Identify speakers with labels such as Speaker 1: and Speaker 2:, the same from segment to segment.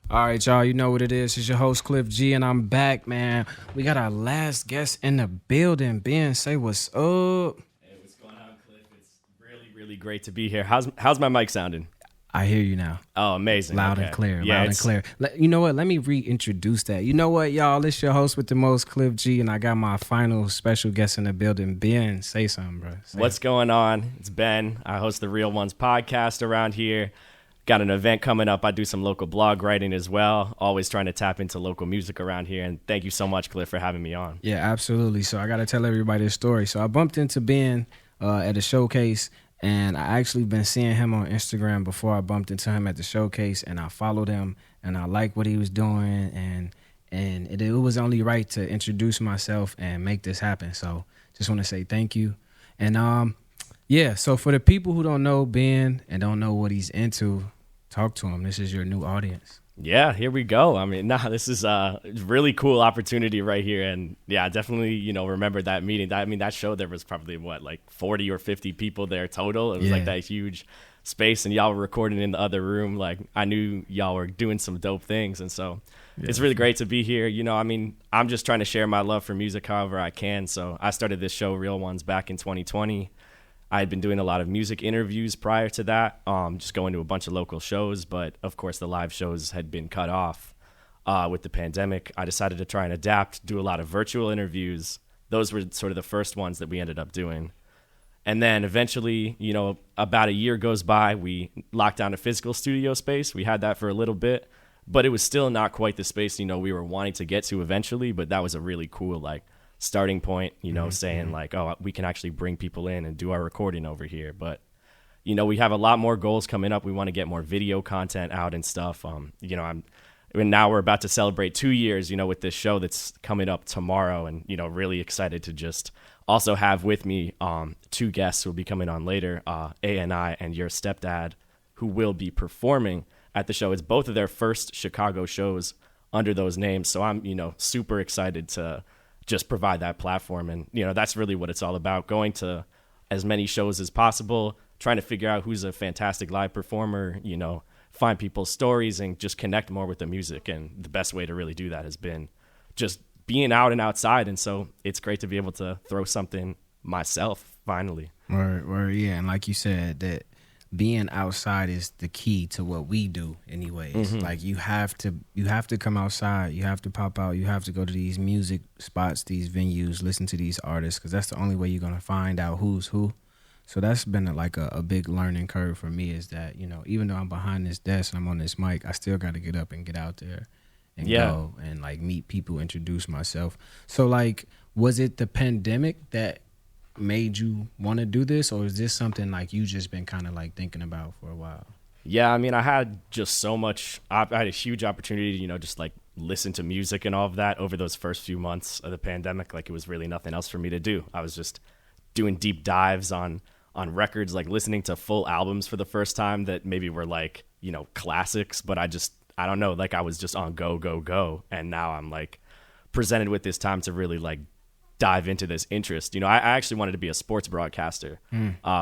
Speaker 1: All right, y'all, you know what it is. It's your host, Cliff G, and I'm back, man. We got our last guest in the building. Ben, say what's up.
Speaker 2: Hey, what's going on, Cliff? It's really great to be here. How's my mic sounding?
Speaker 1: I hear you now.
Speaker 2: Oh, amazing.
Speaker 1: Loud
Speaker 2: okay.
Speaker 1: and clear,
Speaker 2: Yeah,
Speaker 1: loud and clear. You know what? Let me reintroduce that. You know what, y'all? It's your host with the most, Cliff G, and I got my final special guest in the building. Ben, say something, bro.
Speaker 2: What's going on? It's Ben. I host the Real Ones podcast around here. Got an event coming up. I do some local blog writing as well. Always trying to tap into local music around here. And thank you so much, Cliff, for having me on.
Speaker 1: Yeah, absolutely. So I got to tell everybody this story. So I bumped into Ben at a showcase, and I actually been seeing him on Instagram before I bumped into him at the showcase, and I followed him, and I liked what he was doing, and it was only right to introduce myself and make this happen. So just want to say thank you. And yeah, so for the people who don't know Ben and don't know what he's into, talk to him. This is your new audience.
Speaker 2: Yeah, here we go. I mean, this is a really cool opportunity right here. And yeah, definitely, remember that meeting. That show, there was probably, 40 or 50 people there total. It was like that huge space, and y'all were recording in the other room. Like, I knew y'all were doing some dope things. And so it's really great to be here. I'm just trying to share my love for music however I can. So I started this show, Real Ones, back in 2020. I had been doing a lot of music interviews prior to that, just going to a bunch of local shows. But, of course, the live shows had been cut off with the pandemic. I decided to try and adapt, do a lot of virtual interviews. Those were sort of the first ones that we ended up doing. And then eventually, about a year goes by, we locked down a physical studio space. We had that for a little bit, but it was still not quite the space, we were wanting to get to eventually. But that was a really cool, starting point, saying we can actually bring people in and do our recording over here. But, we have a lot more goals coming up. We want to get more video content out and stuff. Now we're about to celebrate 2 years, with this show that's coming up tomorrow, and, really excited to just also have with me two guests who will be coming on later, A.N.I and Your Stepdad, who will be performing at the show. It's both of their first Chicago shows under those names. So I'm, super excited to just provide that platform. And, that's really what it's all about, going to as many shows as possible, trying to figure out who's a fantastic live performer, find people's stories and just connect more with the music. And the best way to really do that has been just being out and outside. And so it's great to be able to throw something myself finally.
Speaker 1: Or yeah. And like you said, that being outside is the key to what we do anyways. Mm-hmm. Like you have to come outside, you have to pop out, you have to go to these music spots, these venues, listen to these artists, because that's the only way you're going to find out who's who. So that's been a big learning curve for me, is that, even though I'm behind this desk and I'm on this mic, I still got to get up and get out there and go and meet people, introduce myself. So was it the pandemic that made you want to do this, or is this something you just been kind of thinking about for a while?
Speaker 2: Yeah, I had just so much. I had a huge opportunity to, just listen to music and all of that over those first few months of the pandemic. It was really nothing else for me to do. I was just doing deep dives on records, listening to full albums for the first time that maybe were classics, but I don't know, I was just on go. And now I'm presented with this time to really dive into this interest. I actually wanted to be a sports broadcaster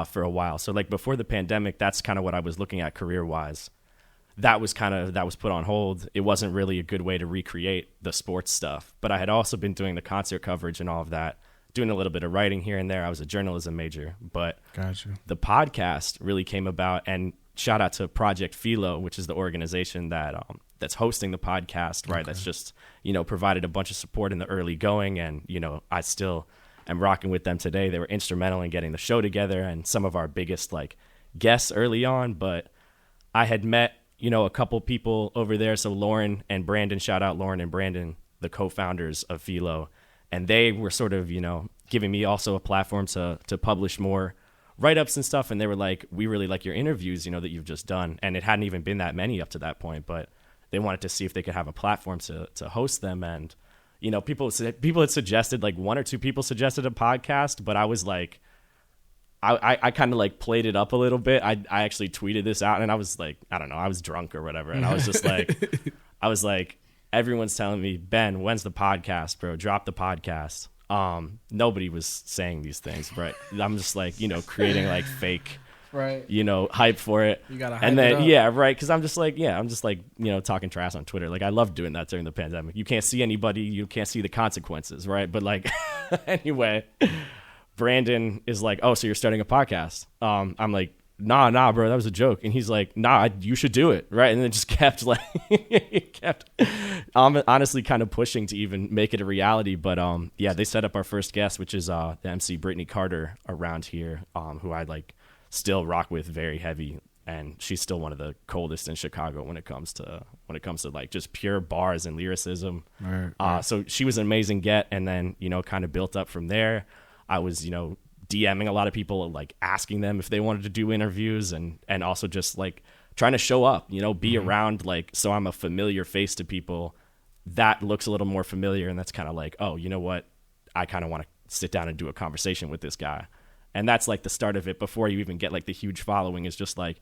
Speaker 2: for a while. So before the pandemic, that's kind of what I was looking at career wise. That was put on hold. It wasn't really a good way to recreate the sports stuff, but I had also been doing the concert coverage and all of that, doing a little bit of writing here and there. I was a journalism major, but the podcast really came about, and shout out to Project Philo, which is the organization that's hosting the podcast, right? Okay. That's just, provided a bunch of support in the early going. And, I still am rocking with them today. They were instrumental in getting the show together and some of our biggest guests early on. But I had met, a couple people over there. So Lauren and Brandon, shout out Lauren and Brandon, the co-founders of Philo. And they were sort of, giving me also a platform to publish more write-ups and stuff. And they were like, we really like your interviews, that you've just done. And it hadn't even been that many up to that point, but they wanted to see if they could have a platform to host them. And, people had suggested, one or two people suggested a podcast, but I was I kind of played it up a little bit. I actually tweeted this out, and I was I don't know, I was drunk or whatever. And I was just I was everyone's telling me, Ben, when's the podcast, bro? Drop the podcast. Nobody was saying these things, but I'm just creating fake
Speaker 1: right.
Speaker 2: hype for it.
Speaker 1: You gotta hype
Speaker 2: and then
Speaker 1: it up.
Speaker 2: yeah, right, because I'm just like talking trash on Twitter. Like I love doing that during the pandemic. You can't see anybody, you can't see the consequences, right? But like anyway, Brandon is like, oh, so you're starting a podcast? I'm like, nah, bro, that was a joke. And he's like, nah, you should do it, right? And then just kept like, honestly kind of pushing to even make it a reality. But yeah, they set up our first guest, which is the MC Brittany Carter around here, who I like still rock with very heavy, and she's still one of the coldest in Chicago when it comes to like just pure bars and lyricism. Right. So she was an amazing get, and then kind of built up from there. I was DMing a lot of people, like asking them if they wanted to do interviews, and also just like trying to show up, be around, like, so I'm a familiar face to people that looks a little more familiar. And that's kind of like, oh, you know what? I kind of want to sit down and do a conversation with this guy. And that's like the start of it before you even get like the huge following, is just like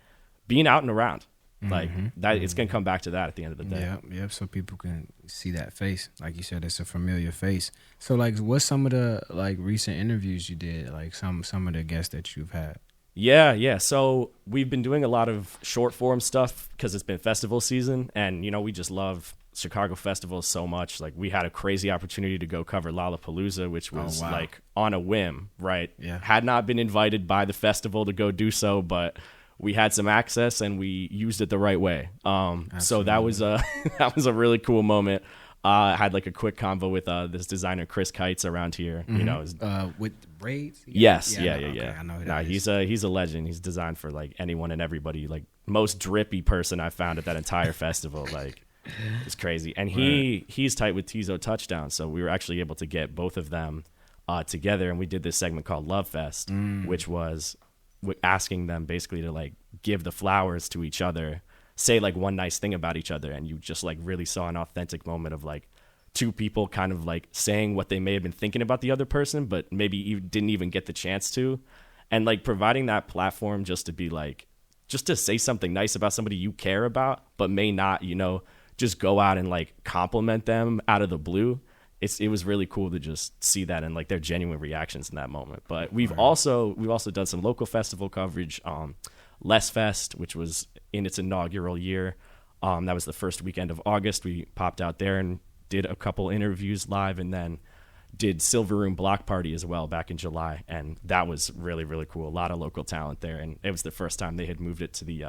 Speaker 2: being out and around. Like that, it's going to come back to that at the end of the day.
Speaker 1: Yeah. So people can see that face. Like you said, it's a familiar face. So like, what's some of the like recent interviews you did? Like some of the guests that you've had?
Speaker 2: Yeah. So we've been doing a lot of short form stuff because it's been festival season, and we just love Chicago festivals so much. Like we had a crazy opportunity to go cover Lollapalooza, which was like on a whim, right?
Speaker 1: Yeah.
Speaker 2: Had not been invited by the festival to go do so, but we had some access and we used it the right way. So that was a really cool moment. I had like a quick convo with this designer Chris Kites around here.
Speaker 1: With braids.
Speaker 2: Yes, yeah.
Speaker 1: Okay, I know who that is.
Speaker 2: He's a legend. He's designed for like anyone and everybody. Like most drippy person I found at that entire festival. Like it's crazy. And he's tight with Tizo Touchdown, so we were actually able to get both of them together, and we did this segment called Love Fest, which was asking them basically to like give the flowers to each other, say like one nice thing about each other, and you just like really saw an authentic moment of like two people kind of like saying what they may have been thinking about the other person, but maybe didn't even get the chance to, and like providing that platform just to be like, just to say something nice about somebody you care about, but may not, just go out and like compliment them out of the blue. It was really cool to just see that and like their genuine reactions in that moment. But we've also done some local festival coverage. Less Fest, which was in its inaugural year. That was the first weekend of August. We popped out there and did a couple interviews live, and then did Silver Room Block Party as well back in July. And that was really, really cool. A lot of local talent there. And it was the first time they had moved it to the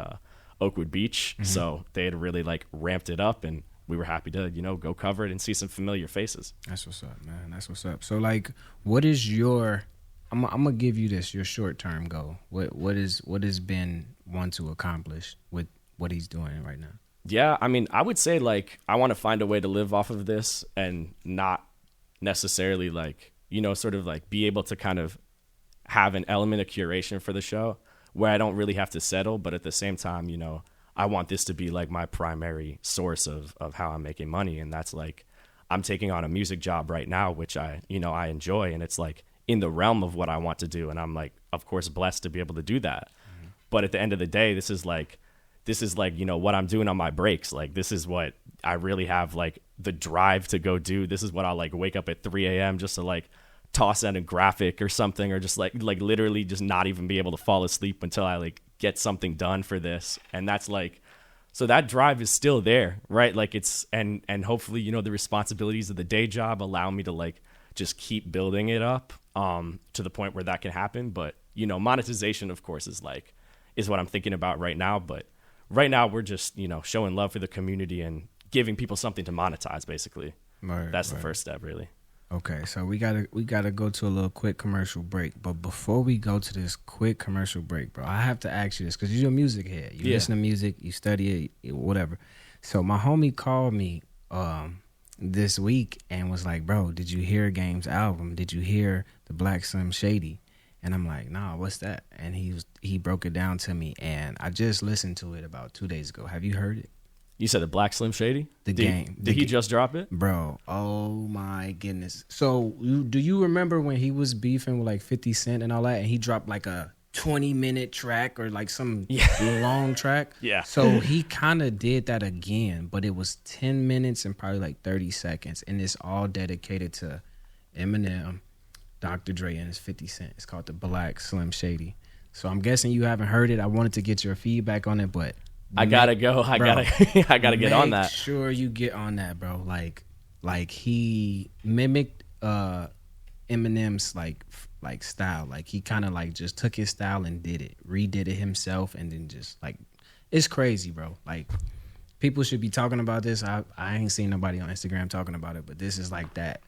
Speaker 2: Oakwood Beach. So they had really like ramped it up, and we were happy to, go cover it and see some familiar faces.
Speaker 1: That's what's up, man. That's what's up. So like, what is your, I'm gonna give you this, your short-term goal. What has Ben want to accomplish with what he's doing right now?
Speaker 2: Yeah, I mean, I would say like I want to find a way to live off of this and not necessarily like, sort of like be able to kind of have an element of curation for the show where I don't really have to settle, but at the same time, I want this to be like my primary source of how I'm making money. And that's like, I'm taking on a music job right now, which I enjoy, and it's like in the realm of what I want to do. And I'm like, of course, blessed to be able to do that. But at the end of the day, this is like, what I'm doing on my breaks. Like, this is what I really have like the drive to go do. This is what I'll like wake up at 3 a.m. just to like toss out a graphic or something, or just like literally just not even be able to fall asleep until I like get something done for this. And that's like, so that drive is still there, right? Like it's, and hopefully, the responsibilities of the day job allow me to like just keep building it up to the point where that can happen. But, monetization, of course, is what I'm thinking about right now. But right now we're just, showing love for the community and giving people something to monetize, basically. That's the first step, really.
Speaker 1: Okay, so we gotta go to a little quick commercial break. But before we go to this quick commercial break, bro, I have to ask you this because you're a music head. You listen to music, you study it, whatever. So my homie called me this week and was like, bro, did you hear Game's album? Did you hear the Black Slim Shady? And I'm like, nah, what's that? And he broke it down to me, and I just listened to it about 2 days ago. Have you heard it?
Speaker 2: You said the Black Slim Shady?
Speaker 1: Did
Speaker 2: he just drop it?
Speaker 1: Bro, oh my goodness. So do you remember when he was beefing with like 50 Cent and all that, and he dropped like a 20-minute track or like some long track?
Speaker 2: Yeah.
Speaker 1: So he kind of did that again, but it was 10 minutes and probably like 30 seconds, and it's all dedicated to Eminem, Dr. Dre, and his 50 Cent. It's called the Black Slim Shady. So I'm guessing you haven't heard it. I wanted to get your feedback on it, but
Speaker 2: I gotta go. I gotta get on that.
Speaker 1: Make sure you get on that, bro. Like he mimicked Eminem's like style. Like he kind of like just took his style and redid it himself, and then just like it's crazy, bro. Like people should be talking about this. I ain't seen nobody on Instagram talking about it, but this is like that.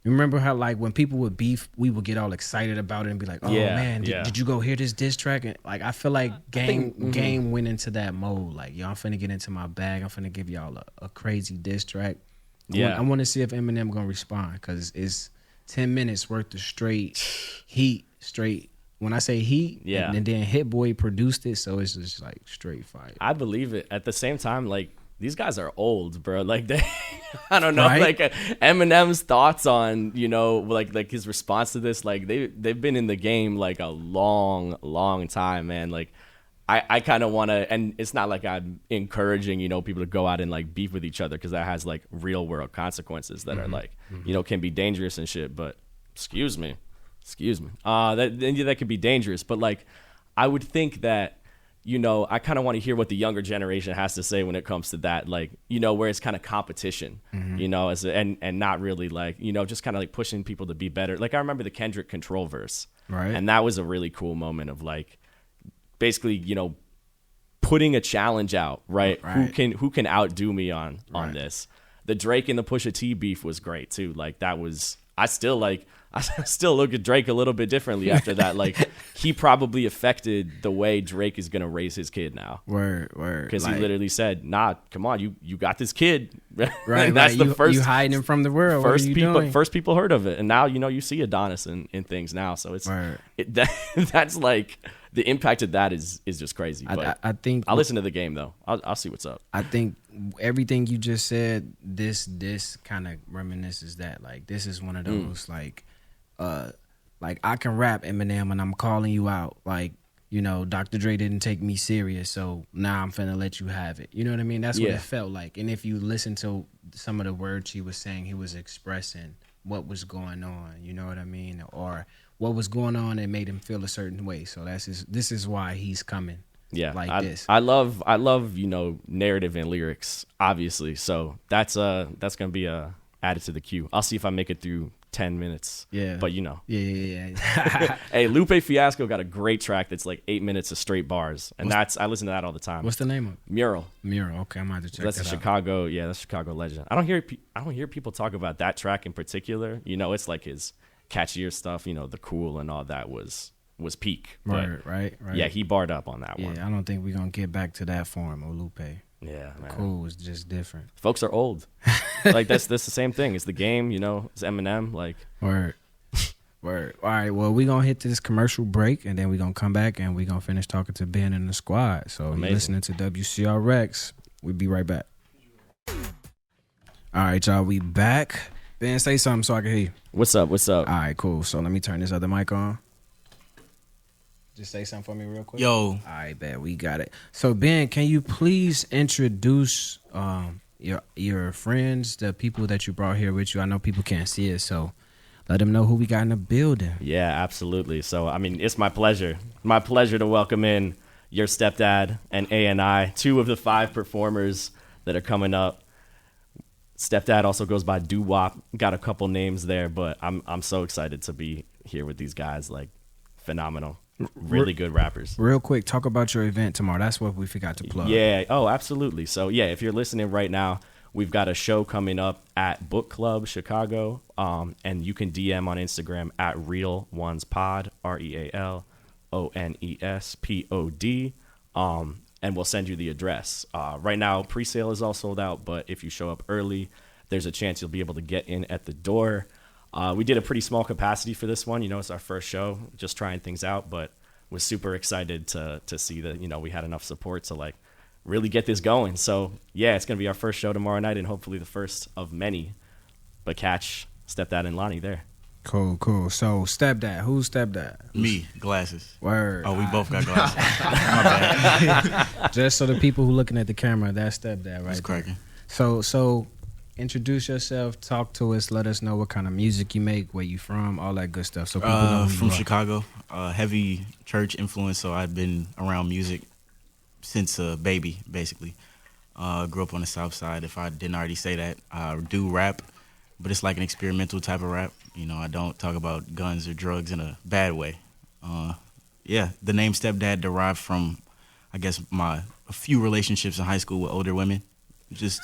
Speaker 1: Remember how like when people would beef, we would get all excited about it and be like, "Oh man, did you go hear this diss track?" And like I feel like Game went into that mode. Like, yo, I'm finna get into my bag. I'm finna give y'all a crazy diss track. I want to see if Eminem gonna respond, because it's 10 minutes worth of straight heat. When I say heat, and then Hit Boy produced it, so it's just like straight fire.
Speaker 2: I believe it. At the same time, like these guys are old, bro. Like they, I don't know,
Speaker 1: right?
Speaker 2: like Eminem's thoughts on, you know, like his response to this, like they've been in the game like a long time, man. Like I kind of want to, and it's not like I'm encouraging, you know, people to go out and like beef with each other, because that has like real world consequences that are like, you know, can be dangerous and shit. But excuse me, that could be dangerous. But like, I would think that, you know, I kind of want to hear what the younger generation has to say when it comes to that, like, you know, where it's kind of competition, you know, and not really like, you know, just kind of like pushing people to be better. Like I remember the Kendrick Control verse,
Speaker 1: right?
Speaker 2: And that was a really cool moment of like, basically, you know, putting a challenge out, right? Who can outdo me on this? The Drake and the Pusha T beef was great too. Like that was, I still look at Drake a little bit differently after that. Like he probably affected the way Drake is gonna raise his kid now.
Speaker 1: Word.
Speaker 2: Because
Speaker 1: like,
Speaker 2: he literally said, "Nah, come on, you got this kid."
Speaker 1: Right.
Speaker 2: And that's the first.
Speaker 1: You hiding him from the world.
Speaker 2: First people heard of it, and now you know you see Adonis in things now. So it's that's like the impact of that is just crazy. But
Speaker 1: I think
Speaker 2: I'll listen to the game though. I'll see what's up.
Speaker 1: I think everything you just said, this kind of reminisces that. Like this is one of those like I can rap, Eminem, and I'm calling you out. Like, you know, Dr. Dre didn't take me serious, so now I'm finna let you have it. You know what I mean? That's what it felt like. And if you listen to some of the words he was saying, he was expressing what was going on. You know what I mean? Or what was going on that made him feel a certain way. So this is why he's coming.
Speaker 2: Yeah,
Speaker 1: like this.
Speaker 2: I love you know, narrative and lyrics, obviously. So that's gonna be added to the queue. I'll see if I make it through 10 minutes. Yeah. But you know.
Speaker 1: Yeah.
Speaker 2: Hey, Lupe Fiasco got a great track that's like 8 minutes of straight bars. And I listen to that all the time.
Speaker 1: What's the name of it?
Speaker 2: Mural.
Speaker 1: Okay, I'm gonna have to check
Speaker 2: that's
Speaker 1: that
Speaker 2: a
Speaker 1: out.
Speaker 2: Chicago, that's a Chicago legend. I don't hear people talk about that track in particular. You know, it's like his catchier stuff, you know, the Cool and all that was peak.
Speaker 1: Right.
Speaker 2: Yeah, he barred up on that one.
Speaker 1: Yeah, I don't think we're gonna get back to that form of Lupe.
Speaker 2: Yeah, man.
Speaker 1: Cool is just different.
Speaker 2: Folks are old. Like that's the same thing. It's the game, you know. It's Eminem. Like
Speaker 1: word. All right. Well, we gonna hit this commercial break, and then we gonna come back and we gonna finish talking to Ben and the squad. So you're listening to WCRX. We'll be right back. All right, y'all. We back. Ben, say something so I can hear you.
Speaker 2: What's up? All
Speaker 1: right, cool. So let me turn this other mic on. Just say something for me real quick.
Speaker 3: Yo.
Speaker 1: All right, bet. We got it. So, Ben, can you please introduce your friends, the people that you brought here with you? I know people can't see it, so let them know who we got in the building.
Speaker 2: Yeah, absolutely. So, I mean, it's my pleasure. My pleasure to welcome in Your Stepdad and A.N.I, 2 of the 5 performers that are coming up. Stepdad also goes by Doo-Wop. Got a couple names there, but I'm so excited to be here with these guys. Like, phenomenal. Really good rappers.
Speaker 1: Real quick, talk about your event tomorrow. That's what we forgot to plug.
Speaker 2: Yeah. Oh, absolutely. So, yeah, if you're listening right now, we've got a show coming up at Book Club Chicago, and you can DM on Instagram at RealOnesPod, RealOnesPod, and we'll send you the address. Right now, pre-sale is all sold out, but if you show up early, there's a chance you'll be able to get in at the door. We did a pretty small capacity for this one. You know, it's our first show, just trying things out, but was super excited to see that, you know, we had enough support to like really get this going. So yeah, it's going to be our first show tomorrow night and hopefully the first of many, but catch Stepdad and Lonnie there.
Speaker 1: Cool. So Stepdad, who's Stepdad?
Speaker 3: Me, glasses.
Speaker 1: Word.
Speaker 3: Oh, we both got glasses. My bad.
Speaker 1: Just so the people who looking at the camera, that's Stepdad right
Speaker 3: It's cracking.
Speaker 1: So introduce yourself, talk to us, let us know what kind of music you make, where you from, all that good stuff. So people know who
Speaker 3: From
Speaker 1: you are.
Speaker 3: Chicago, heavy church influence, so I've been around music since a baby, basically. Grew up on the South Side. If I didn't already say that, I do rap, but it's like an experimental type of rap. You know, I don't talk about guns or drugs in a bad way. Yeah, the name Stepdad derived from, I guess, a few relationships in high school with older women. Just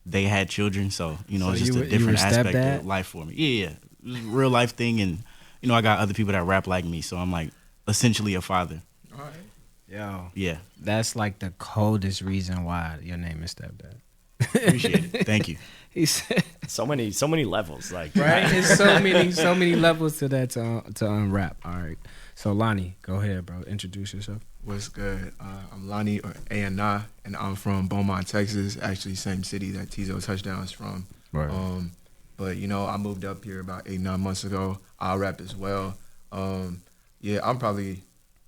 Speaker 3: they had children, so you know,
Speaker 1: So
Speaker 3: it's just
Speaker 1: you
Speaker 3: a
Speaker 1: were
Speaker 3: different aspect
Speaker 1: stepdad?
Speaker 3: of life for me. Yeah, it was a real life thing, and you know, I got other people that rap like me, so I'm like essentially a father.
Speaker 4: All right.
Speaker 1: Yo,
Speaker 3: Yeah,
Speaker 1: that's like the coldest reason why your name is Stepdad.
Speaker 3: appreciate it. Thank you.
Speaker 1: He said,
Speaker 2: So many levels. Like
Speaker 1: right? There's so many levels to that to unwrap. All right. So Lonnie, go ahead, bro. Introduce yourself.
Speaker 4: What's good? I'm Lonnie, or A.N.I, and I'm from Beaumont, Texas. Actually, same city that Tizo Touchdown's from.
Speaker 1: Right.
Speaker 4: But you know, I moved up here about 8-9 months ago. I rap as well. Yeah, I'm probably,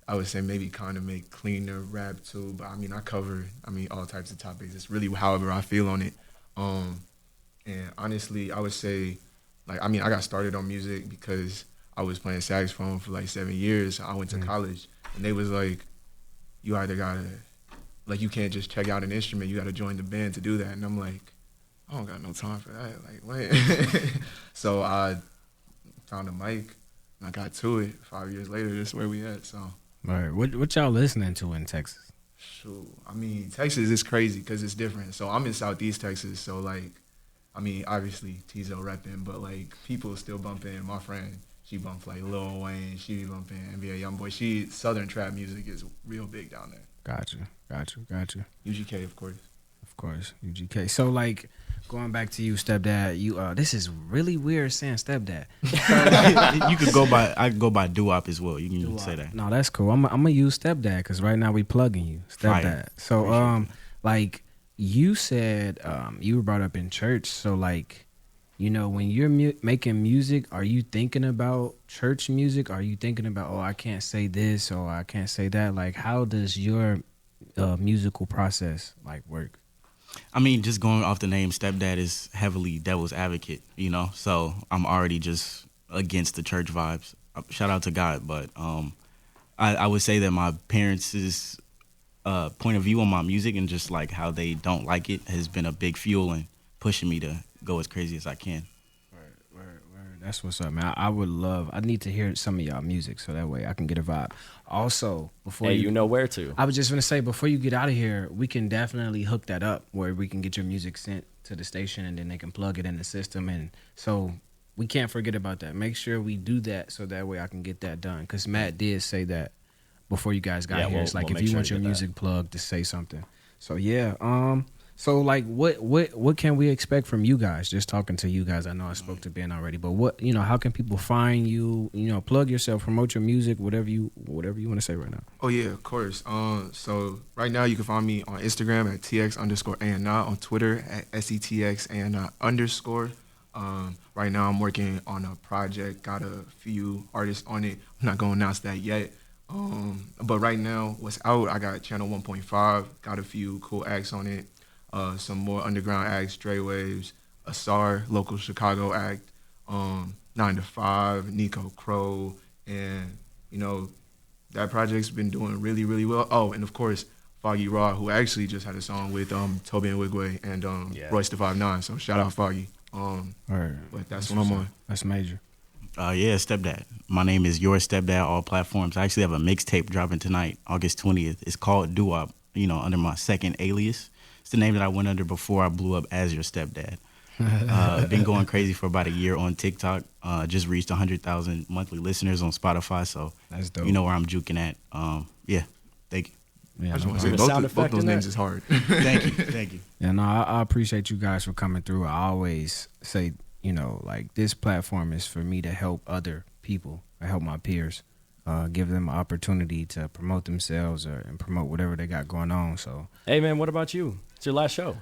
Speaker 4: I would say maybe kind of make cleaner rap too. But I mean, I cover all types of topics. It's really however I feel on it. And honestly, I would say, like, I got started on music because I was playing saxophone for like 7 years. I went to college, and they was like, you either gotta, like, you can't just check out an instrument. You gotta join the band to do that. And I'm like, I don't got no time for that. Like, what? So I found a mic, and I got to it. 5 years later, this is where we at. So,
Speaker 1: All right. What y'all listening to in Texas?
Speaker 4: shoot. Texas is crazy because it's different. So I'm in Southeast Texas. So, like, obviously Tizo repping, but like people still bumping. My friend, she bumps like Lil Wayne. She be bumping NBA YoungBoy. Southern trap music is real big down there.
Speaker 1: Gotcha.
Speaker 4: UGK, of course.
Speaker 1: Of course, UGK. So like, going back to you, Stepdad. You this is really weird saying Stepdad.
Speaker 3: You could go by, I could go by doo-wop as well. You can say that.
Speaker 1: No, that's cool. I'm gonna use Stepdad because right now we plugging you, Stepdad.
Speaker 3: Fire.
Speaker 1: So like you said, you were brought up in church. So like, you know, when you're making music, are you thinking about church music? Are you thinking about, oh, I can't say this or I can't say that? Like, how does your musical process like work?
Speaker 3: I mean, just going off the name, Stepdad is heavily devil's advocate, you know? So I'm already just against the church vibes. Shout out to God, but I would say that my parents' point of view on my music and just like how they don't like it has been a big fuel and pushing me to go as crazy as I can.
Speaker 1: Word. That's what's up, man. I need to hear some of y'all music so that way I can get a vibe. Also, before
Speaker 2: hey, you know where to.
Speaker 1: I was just gonna say, before you get out of here, we can definitely hook that up where we can get your music sent to the station and then they can plug it in the system. And so we can't forget about that. Make sure we do that so that way I can get that done. Because Matt did say that before you guys got here. It's like, if you want your music plugged, to say something. So yeah, so like what can we expect from you guys? Just talking to you guys. I know I spoke to Ben already, but what, you know, how can people find you? You know, plug yourself, promote your music, whatever you want to say right now.
Speaker 4: Oh yeah, of course. So right now you can find me on Instagram at tx_ANI, on Twitter at SETXANI_. Right now I'm working on a project, got a few artists on it. I'm not gonna announce that yet. But right now, what's out, I got Channel 1.5, got a few cool acts on it. Some more underground acts, Dre Waves, Asar, local Chicago act, 9 to 5, Nico Crow, and you know, that project's been doing really, really well. Oh, and of course, Foggy Raw, who actually just had a song with Toby and Wigway and Royce the 5'9", so shout out Foggy.
Speaker 1: All right.
Speaker 4: But that's what I'm on.
Speaker 1: That's major.
Speaker 3: Yeah, Stepdad. My name is Your Stepdad, all platforms. I actually have a mixtape dropping tonight, August 20th. It's called Doo-Wop, you know, under my second alias. It's the name that I went under before I blew up as Your Stepdad. Been going crazy for about a year on TikTok. Just reached 100,000 monthly listeners on Spotify, so
Speaker 1: That's dope.
Speaker 3: you know where I'm juking at. Yeah, thank you.
Speaker 4: I
Speaker 1: Yeah,
Speaker 4: just
Speaker 1: no
Speaker 4: want to say
Speaker 1: problem.
Speaker 4: both those names is hard.
Speaker 3: Thank you.
Speaker 1: Yeah, no, I appreciate you guys for coming through. I always say, you know, like, this platform is for me to help other people, I help my peers, give them an opportunity to promote themselves and promote whatever they got going on. So,
Speaker 2: Hey man, what about you? It's your last show.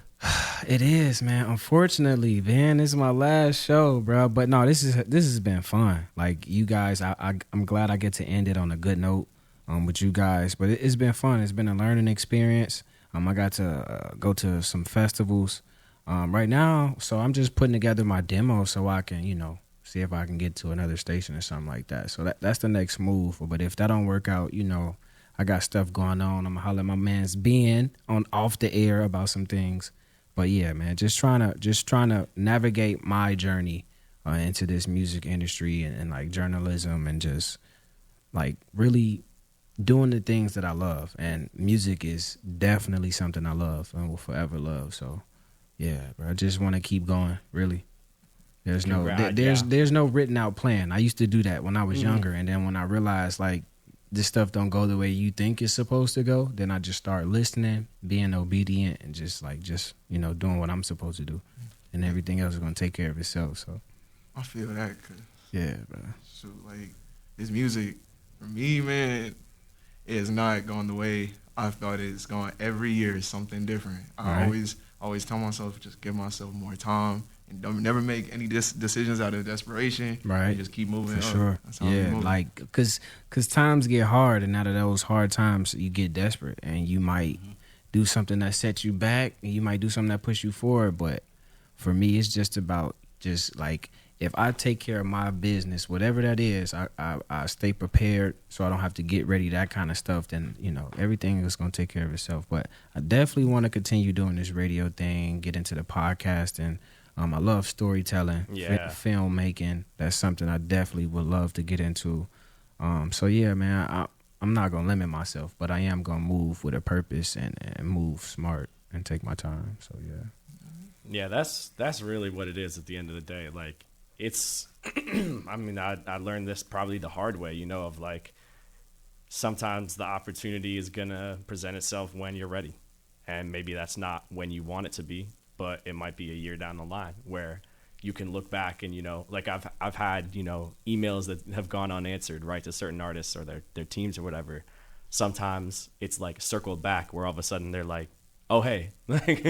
Speaker 1: it is, man. Unfortunately, man, this is my last show, bro. But no, this has been fun. Like, you guys, I'm glad I get to end it on a good note with you guys. But it's been fun. It's been a learning experience. I got to go to some festivals. Right now, so I'm just putting together my demo so I can, see if I can get to another station or something like that. So that's the next move. But if that don't work out, I got stuff going on. I'm gonna holler at my man's Ben on off the air about some things. But yeah, man, just trying to navigate my journey into this music industry and like journalism and just like really doing the things that I love. And music is definitely something I love and will forever love. So yeah, bro, I just want to keep going. Really, there's no written out plan. I used to do that when I was younger, and then when I realized like this stuff don't go the way you think it's supposed to go, then I just start listening, being obedient, and just doing what I'm supposed to do, and everything else is gonna take care of itself. So
Speaker 4: I feel that, cause
Speaker 1: yeah, bro.
Speaker 4: So like this music for me, man, is not going the way I thought it's going. Every year is something different. I always tell myself, just give myself more time and don't never make any decisions out of desperation.
Speaker 1: Right.
Speaker 4: And just keep moving.
Speaker 1: For
Speaker 4: up.
Speaker 1: sure.
Speaker 4: That's how
Speaker 1: Yeah,
Speaker 4: I'm moving.
Speaker 1: like, cause times get hard, and out of those hard times, you get desperate, and you might do something that sets you back, and you might do something that push you forward. But for me, it's just about just like, if I take care of my business, whatever that is, I stay prepared so I don't have to get ready, that kind of stuff, then, everything is going to take care of itself. But I definitely want to continue doing this radio thing, get into the podcasting. I love storytelling, filmmaking. That's something I definitely would love to get into. So, yeah, man, I'm not going to limit myself, but I am going to move with a purpose and move smart and take my time. So, yeah.
Speaker 2: Yeah, that's really what it is at the end of the day. Like, it's, I mean, I learned this probably the hard way, of like, sometimes the opportunity is going to present itself when you're ready. And maybe that's not when you want it to be, but it might be a year down the line where you can look back and, like I've had, emails that have gone unanswered, right, to certain artists or their teams or whatever. Sometimes it's like circled back where all of a sudden they're like, oh, hey, like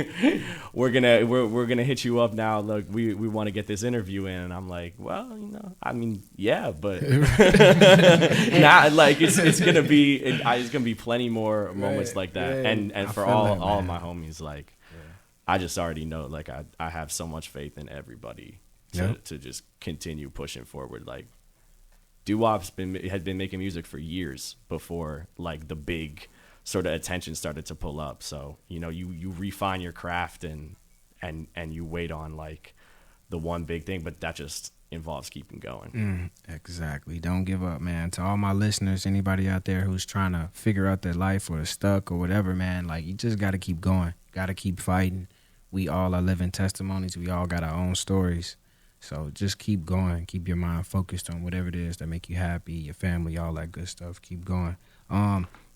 Speaker 2: we're gonna hit you up now. Look, we want to get this interview in. And I'm like, well, I mean, yeah, but not like it's gonna be plenty more moments like that. And for all of my homies, like I just already know, like I have so much faith in everybody to just continue pushing forward. Like Doo-Wop's had been making music for years before like the big sort of attention started to pull up. So, you refine your craft and you wait on like the one big thing, but that just involves keeping going.
Speaker 1: Exactly. Don't give up, man. To all my listeners, anybody out there who's trying to figure out their life or stuck or whatever, man, like you just got to keep going. Got to keep fighting. We all are living testimonies. We all got our own stories. So just keep going. Keep your mind focused on whatever it is that make you happy, your family, all that good stuff. Keep going.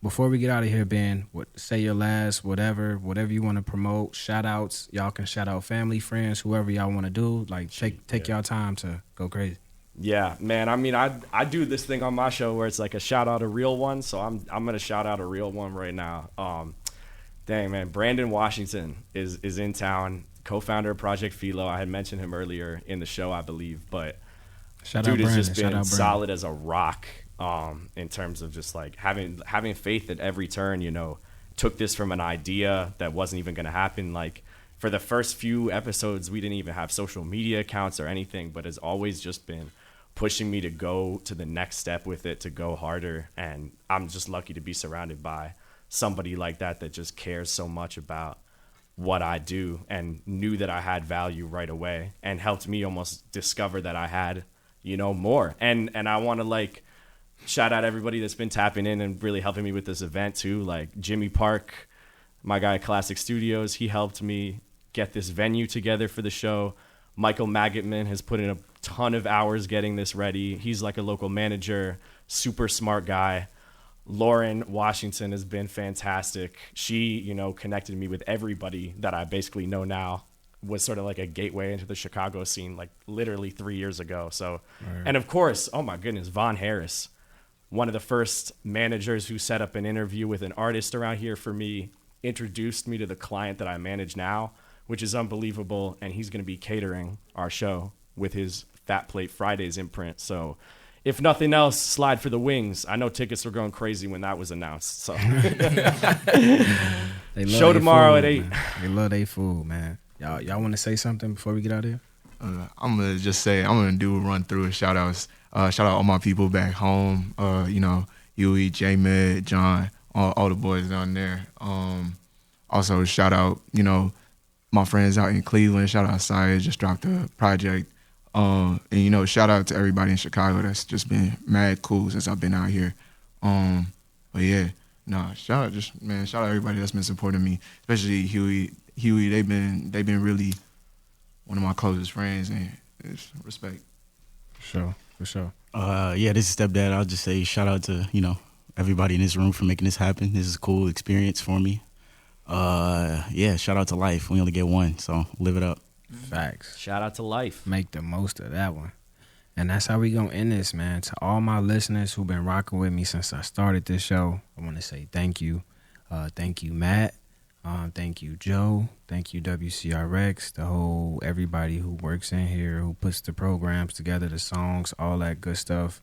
Speaker 1: Before we get out of here, Ben, say your last, whatever you want to promote, shout outs. Y'all can shout out family, friends, whoever y'all want to do. Like take y'all time to go crazy.
Speaker 2: Yeah, man. I mean, I do this thing on my show where it's like a shout out a real one. So I'm gonna shout out a real one right now. Dang, man, Brandon Washington is in town, co-founder of Project Philo. I had mentioned him earlier in the show, I believe, but dude has just been solid as a rock. In terms of just like having faith at every turn, took this from an idea that wasn't even going to happen. Like for the first few episodes, we didn't even have social media accounts or anything, but has always just been pushing me to go to the next step with it, to go harder. And I'm just lucky to be surrounded by somebody like that just cares so much about what I do and knew that I had value right away and helped me almost discover that I had, more. And I want to like shout out everybody that's been tapping in and really helping me with this event too. Like Jimmy Park, my guy at Classic Studios, he helped me get this venue together for the show. Michael Magotman has put in a ton of hours getting this ready. He's like a local manager, super smart guy. Lauren Washington has been fantastic. She, connected me with everybody that I basically know now. Was sort of like a gateway into the Chicago scene, like literally 3 years ago. So, right. And of course, oh my goodness, Von Harris, one of the first managers who set up an interview with an artist around here for me, introduced me to the client that I manage now, which is unbelievable. And he's going to be catering our show with his Fat Plate Fridays imprint. So if nothing else, slide for the wings. I know tickets were going crazy when that was announced. So show tomorrow
Speaker 1: food,
Speaker 2: at 8.
Speaker 1: Man. They love their food, man. Y'all want to say something before we get out of here?
Speaker 4: I'm gonna just say I'm gonna do a run through of shout outs. Shout out all my people back home. You know, Huey, J Med, John, all the boys down there. Also shout out, you know, my friends out in Cleveland. Shout out Saya, just dropped a project. And you know, shout out to everybody in Chicago that's just been mad cool since I've been out here. But yeah, shout out everybody that's been supporting me, especially Huey. They've been really one of my closest friends, and it's respect.
Speaker 1: For sure.
Speaker 3: Yeah, this is Stepdad. I'll just say shout out to, you know, everybody in this room for making this happen. This is a cool experience for me. Yeah, shout out to life. We only get one, so live it up.
Speaker 1: Facts.
Speaker 2: Shout out to life.
Speaker 1: Make the most of that one. And that's how we gonna end this, man. To all my listeners who've been rocking with me since I started this show, I want to say thank you. Thank you, Matt. Thank you, Joe. Thank you, WCRX. Everybody who works in here, who puts the programs together, the songs, all that good stuff.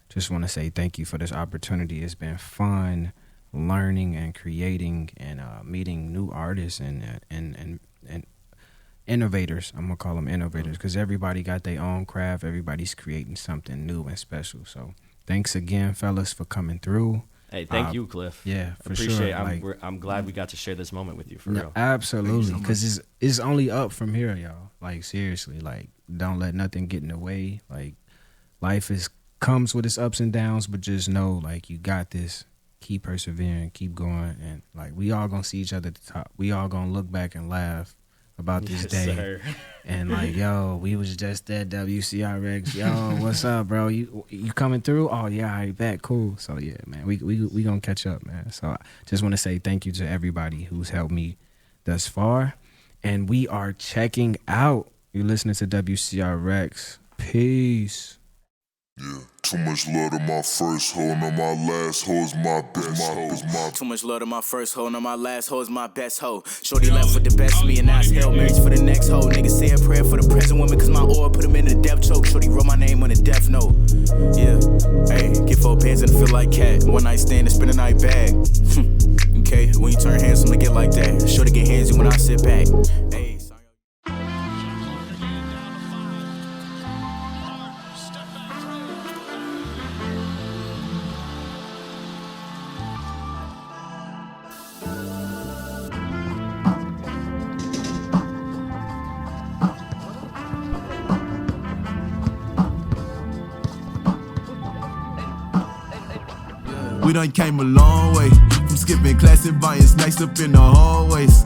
Speaker 1: Just want to say thank you for this opportunity. It's been fun learning and creating and meeting new artists and innovators. I'm gonna call them innovators because everybody got their own craft. Everybody's creating something new and special. So thanks again, fellas, for coming through.
Speaker 2: Hey, thank you, Cliff.
Speaker 1: Yeah, for
Speaker 2: Appreciate
Speaker 1: sure.
Speaker 2: it. I'm glad we got to share this moment with you, for real.
Speaker 1: Absolutely, because it's only up from here, y'all. Like, seriously, like, don't let nothing get in the way. Like, life comes with its ups and downs, but just know, like, you got this. Keep persevering, keep going, and, like, we all gonna see each other at the top. We all gonna look back and laugh about this day.
Speaker 2: Sir.
Speaker 1: And, like, yo, we was just at WCRX. Yo, what's up, bro? You coming through? Oh, yeah, I bet. Cool. So, yeah, man, we gonna catch up, man. So, I just want to say thank you to everybody who's helped me thus far. And we are checking out. You're listening to WCRX. Peace.
Speaker 5: Yeah, too much love to my first hoe, and my last hoe is my best hoe.
Speaker 6: Too much love to my first hoe, and my last hoe is my best hoe. Shorty left with the best me, and now it's Hail Marys for the next hoe. Niggas say a prayer for the present woman, cause my oil put him in the death choke. Shorty wrote my name on a death note. Yeah, hey, get 4 pants and feel like cat. One night stand and spend a night bag. Okay, when you turn handsome to get like that, shorty get handsy when I sit back. Hey.
Speaker 7: We done came a long way from skipping class and buying snacks up in the hallways.